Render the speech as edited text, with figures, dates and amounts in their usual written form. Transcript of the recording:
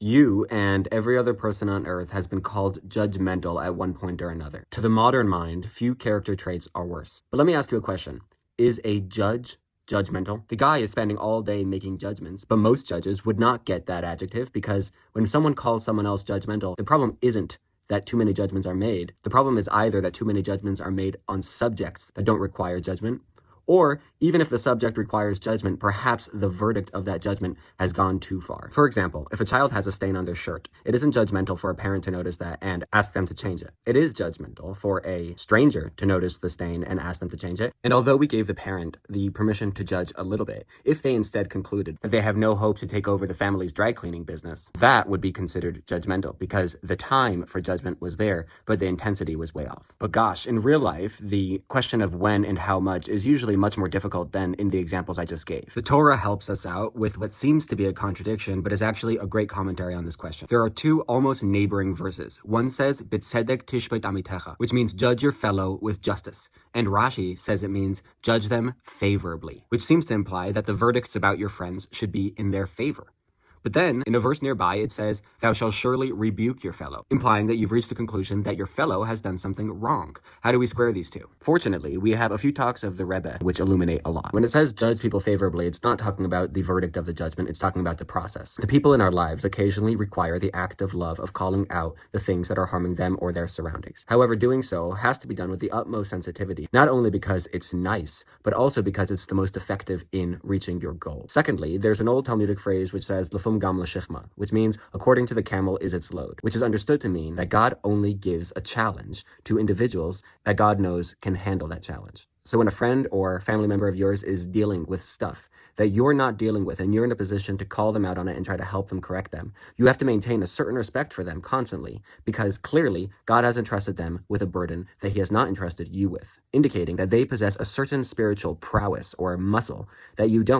You and every other person on earth has been called judgmental at one point or another. To the modern mind, few character traits are worse. But let me ask you a question. Is a judge judgmental? The guy is spending all day making judgments, but most judges would not get that adjective because when someone calls someone else judgmental, the problem isn't that too many judgments are made. The problem is either that too many judgments are made on subjects that don't require judgment, or even if the subject requires judgment, perhaps the verdict of that judgment has gone too far. For example, if a child has a stain on their shirt, it isn't judgmental for a parent to notice that and ask them to change it. It is judgmental for a stranger to notice the stain and ask them to change it. And although we gave the parent the permission to judge a little bit, if they instead concluded that they have no hope to take over the family's dry cleaning business, that would be considered judgmental because the time for judgment was there, but the intensity was way off. But gosh, in real life, the question of when and how much is usually much more difficult than in the examples I just gave. The Torah helps us out with what seems to be a contradiction, but is actually a great commentary on this question. There are two almost neighboring verses. One says, "B'tzedek tishbet amitecha," which means judge your fellow with justice. And Rashi says it means judge them favorably, which seems to imply that the verdicts about your friends should be in their favor. But then, in a verse nearby, it says, "Thou shalt surely rebuke your fellow," implying that you've reached the conclusion that your fellow has done something wrong. How do we square these two? Fortunately, we have a few talks of the Rebbe which illuminate a lot. When it says judge people favorably, it's not talking about the verdict of the judgment, it's talking about the process. The people in our lives occasionally require the act of love of calling out the things that are harming them or their surroundings. However, doing so has to be done with the utmost sensitivity, not only because it's nice, but also because it's the most effective in reaching your goal. Secondly, there's an old Talmudic phrase which says, gam l'shechma, which means according to the camel is its load, which is understood to mean that God only gives a challenge to individuals that God knows can handle that challenge. So when a friend or family member of yours is dealing with stuff that you're not dealing with and you're in a position to call them out on it and try to help them correct them, you have to maintain a certain respect for them constantly because clearly God has entrusted them with a burden that he has not entrusted you with, indicating that they possess a certain spiritual prowess or muscle that you don't.